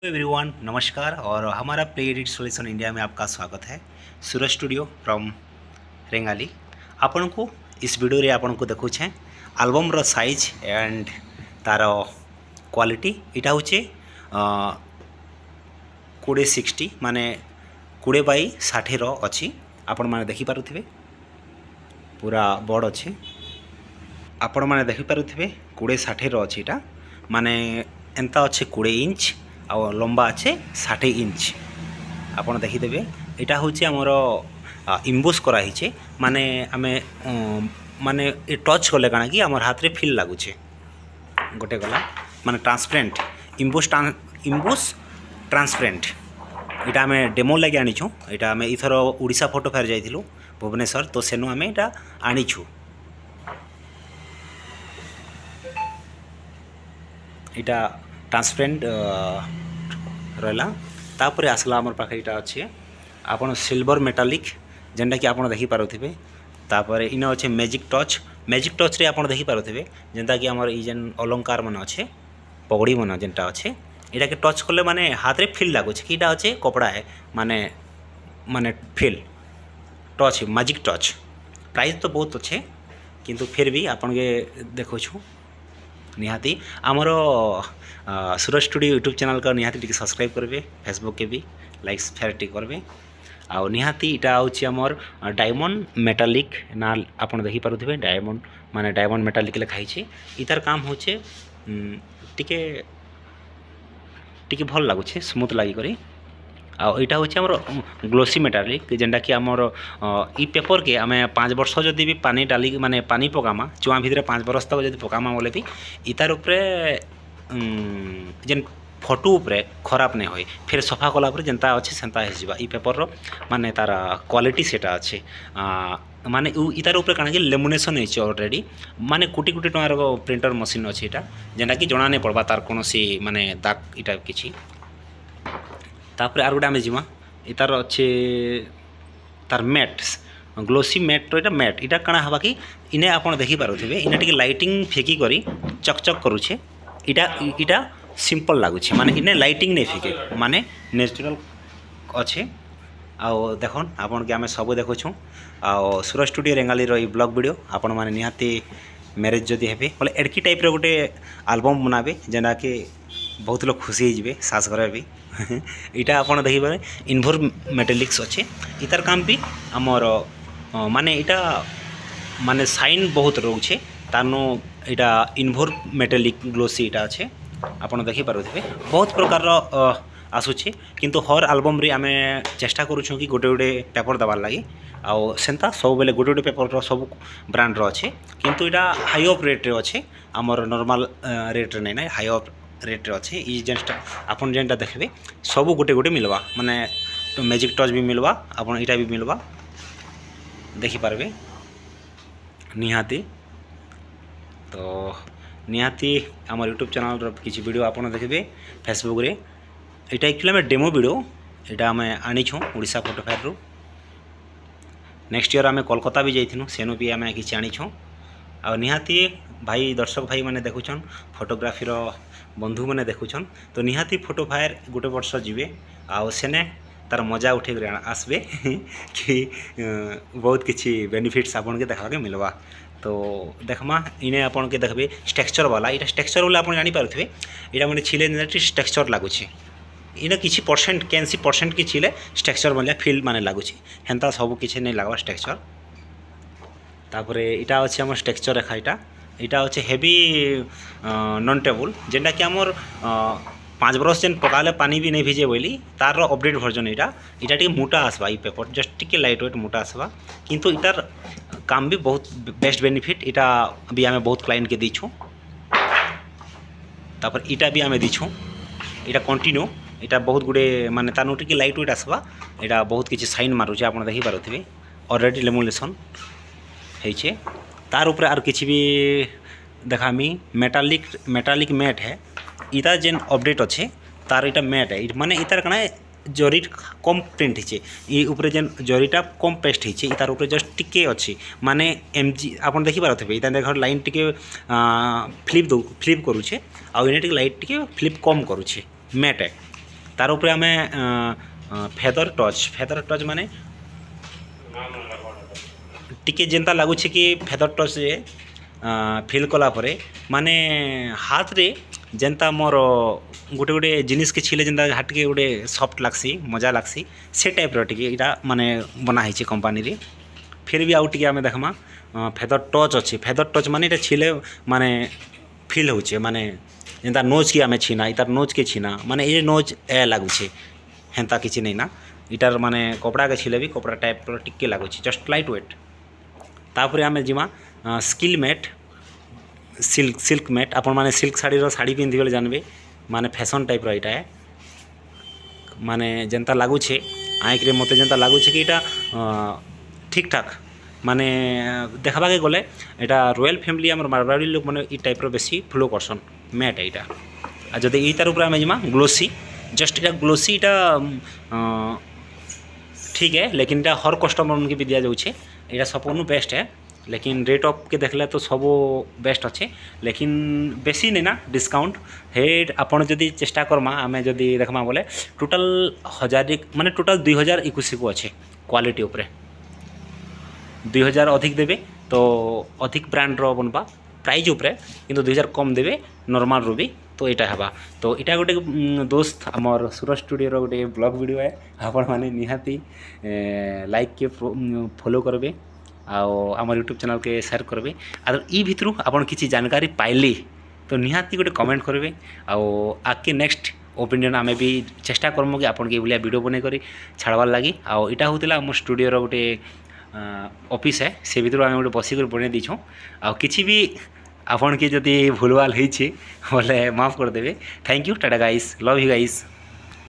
Everyone नमस्कार और हमारा प्ले एडिट सॉल्यूशन इंडिया में आपका स्वागत है। सूरज स्टूडियो फ्रॉम रेंगाली आपन को इस वीडियो रे आपन को देखु छे एल्बम रो साइज एंड तार क्वालिटी इटा होचे 2060 माने 20/60 रो अछि। आपन माने देखि पारुथिबे पूरा बड़ अछि। आपन माने देखि पारुथिबे 20/60 रो अछि। इटा माने एंता अच्छे 20 इंच आ लंबा अच्छे 60 इंच। आपन देखिदेवे यहाँ हूँ आमर इम्बोस कराई माने आमे माने टच कले काना कि आमर हाथ रे फील लगुचे गोटे गला माने ट्रांसपेरेंट इम्बोस ट्रांसपेरेंट। यहाँ आम डेमो लगे आनीचु। यहाँ आम इथर ओडिशा फोटो फेयर जाइलु भुवनेश्वर तो सेनु आम यहाँ आनीचु। यहाँ ट्रांसपेरेंट रहा तापर आसला आमर पाखे यहाँ अच्छे आपन सिल्वर मेटालिक जेनटा कि आपन देखि पारुथिबे। तापर इन अच्छे मैजिक टच रे आपन देखि पारुथिबे जेनटा कि आमर ई जेन अलंकार मन अच्छे पगड़ी मन जेनटा अच्छे यहाँ के टच कले माने हाथ रे फील लागुचे कि इटा अच्छे कपड़ा है माने माने feel touch magic touch. Price तो बहुत अच्छे किंतु फिर भी आपन के देखो निहाती आमर सूरज स्टूडियो यूट्यूब चैनल का निहाती टिके सब्सक्राइब करबे, फेसबुक के भी लाइक शेयर टिके करबे। आ निहाती इटा होची आमर डायमंड मेटालिक ना आपन देखि पारुथिबे डायमंड माने डायमंड मेटालिक लिखाई छै। इतार काम होचे टिके टिके भल लागुचे स्मूथ लागी करी। आ इटा होची आमर ग्लोसी मेटालिक जेंडा कि आमर ई पेपर के आमे 5 वर्ष जदी भी पानी डाली माने पानी पकामा चुआ भितरे 5 वर्ष तक जदी पकामा बोले भी इतार उपरे जेन फोटो उपरे खराब नहीं होय फिर सफा कला पर जेंता अच्छे सेंता हेजिबा। ई पेपर रो माने तार क्वालिटी सेटा अच्छे माने इतार उपरे काना कि लेमिनेशन हेछि ऑलरेडी माने कोटी कोटी टंकार प्रिंटर मशीन अछि। इटा जेंटा कि जणा नहीं पड़बा तार कोनोसी माने दाग इटा किछि। तापर आर गोटे आम जीमा इतार अच्छे तार मैट ग्लोसी मैट रो मैट इटा काना हवा कि इने आपन देखि पारुथिबे इने टिके लाइटिंग फेकी करी चकचक करूछे। इटा इटा सिंपल लागुछे माने इने लाइटिंग नहीं फेके माने नेचुरल अच्छे। आओ देखन आपन के आमे सब देखुछु। आओ सूरज स्टूडियो रेंगाली रो ई ब्लॉग वीडियो आपन माने निहाती मैरिज जदी हेबे बोले एडकी टाइप रो गोटे एल्बम बनाबे जेना कि बहुत लोग खुशी होइबे सास करे भी। इटा आपन देखि पारे इनभर मेटालिक्स अच्छे। इतार काम भी हमर माने इटा माने साइन बहुत रोचे तानो इटा इनभर मेटालिक ग्लोसी इटा अच्छे। आपन देखि पारुथिबे बहुत प्रकार रो आसुचे किंतु हर एल्बम रे आमे चेष्टा करूछु कि गोटे गोटे पेपर दबार लागि आउ सेंता सब बेले गोटे गोटे पेपर रो सब ब्रांड रो अच्छे किंतु इटा हाई ऑफ रेट रे अच्छे हमर नॉर्मल रेट रे नै हाई ऑफ रेट रे अच्छे। ई जेनटा आपन जेनटा देखबे सब गोटे गोटे मिलवा माने तो मैजिक टच भी मिलवा आपन इटा भी मिलवा देखि पारबे निहाती। तो निहाती आमर यूट्यूब चैनल रो किछि वीडियो आपन देखबे फेसबुक रे इटा एक्चुअली में डेमो वीडियो इटा आमे आनी छु ओडिशा फोटो फेयर रो। नेक्स्ट ईयर आमे कोलकाता भी जाइथिनु सेनो भी आमे किछि आनी छु। आ निहाती भाई दर्शक भाई माने देखुछन फोटोग्राफी रो बंधु माने देखुछन तो निहाती फोटो फायर गोटे वर्ष जीवे आ सेने तार मजा उठे आसबे कि बहुत किछि बेनिफिट्स आपन के देखा के मिलवा। तो देखमा इने आपन के देखबे स्ट्रक्चर वाला इटा स्ट्रक्चर वाला आपन जानि पारुथिबे इटा माने छिले स्ट्रक्चर लागुछि इने किछि परसेंट कैंसी परसेंट कि छिले स्ट्रक्चर वाला फील माने लागुछि हेंता सब किछि नै लागबा स्ट्रक्चर। तापरे इटा अछि हमर स्ट्रक्चर रेखा इटा अच्छे हेवी नॉन टेबल जेनटा कि आमर 5 बरस जेन पकाले पानी भी नहीं भिजे बोली तार अपडेट वर्जन इटा टिके मोटा आसबा। ई पेपर जस्ट टिके लाइट वेट मोटा आसबा किंतु इटार काम भी बहुत बेस्ट बेनिफिट इटा भी आमे बहुत क्लाइंट के दीछु। तापर इटा भी आमे दीछु इटा कंटिन्यू इटा बहुत गुडे माने तानो टिके लाइट वेट आसबा इटा बहुत किछि साइन मारुचे आपन देखि पारुथिबे ऑलरेडी लेमिनेशन हेइछे। तार ऊपर आर किछि भी देखामी मेटालिक मैट है इता जेन अपडेट अच्छे तार इटा मैट है माने इतार कना जरी कम प्रिंट हिचे ई ऊपर जेन जरीटा कम पेस्ट हिचे इतार ऊपर जस्ट टिके अच्छी माने एमजी आपन देखि पारथबे इता देख लाइन टिके फ्लिप करूछे आ इने टिके लाइट टिके फ्लिप कम करूछे मैट है तार उपरे आमे फेदर टच माने टिके जेनता लगुच कि फेदर टच रे फिल कला परे माने हाथ रे जेनता मोर गोटे गोटे जिनिस के छिले जेनता हाथ के गोटे सॉफ्ट लागसी मजा लागसी से टाइप रो टिके इटा माने बना है कंपनी रे। फिर भी आउ टिके आमे देखमा फेदर टच अच्छे फेदर टच माने इटा छिले माने फिल होचे माने जेनता नोज की आमे छीना इतार नोज के छीना माने ये नोज ए लागुचे हेंता किछि नहीं ना इटार माने कपड़ा के छिले भी कपड़ा टाइप रो टिके लागुचे जस्ट लाइट वेट। तापर आमे जिमा स्किल मेट सिल्क मेट आपण माने सिल्क साड़ी पिंधि बेले जानबे माने फैशन टाइप रहा है माने जेनता लगुचे आँख रे मते जेनता लगुचे कि इटा ठीक ठाक माने देखा के गले एटा रॉयल फैमिली आम मारवाड़ी लोक माने ई टाइप रो बेसी फ्लो करसन मैट एटा आ जदि ई तार ऊपर आमे जिमा ग्लोसी जस्ट इटा ग्लोसी इटा ठीक है लेकिन इटा हर कस्टमर मन के भी दिया जाउछे इटा सबनु बेस्ट है लेकिन रेट ऑफ के देखले तो सब बेस्ट अच्छे लेकिन बेसी नहीं ना डिस्काउंट हेड आपन जदि चेष्टा करमा आमे जदि देखमा बोले टोटल 1000 माने टोटल 2021 को अच्छे क्वालिटी उपरे 2000 अधिक देबे तो अधिक ब्रांड रो बनबा प्राइस उपरे किंतु 2000 कम देबे नॉर्मल रो भी तो इटा हबा तो इटा गोटे दोस्त आमर सूरज स्टूडियो रो गोटे ब्लॉग वीडियो है आपण माने निहाती लाइक के फॉलो करबे आम यूट्यूब चैनल के शेयर करेंगे आर ई भितर आपन किसी जानकारी पाइली तो निहाती गोटे कमेंट करेंगे आगे नेक्स्ट ओपिनियन आमे भी चेष्टा करमु कि आपन के भलिया वीडियो बने करी छाड़बार लगी आटा होता आम स्टूडियो रो गोटे ऑफिस है से भितर आम गोटे बसिक बने दीछूँ किसी भी आपन के जदि भूलभाल होइछे बोले माफ कर देबे। Thank you Tata guys love you guys.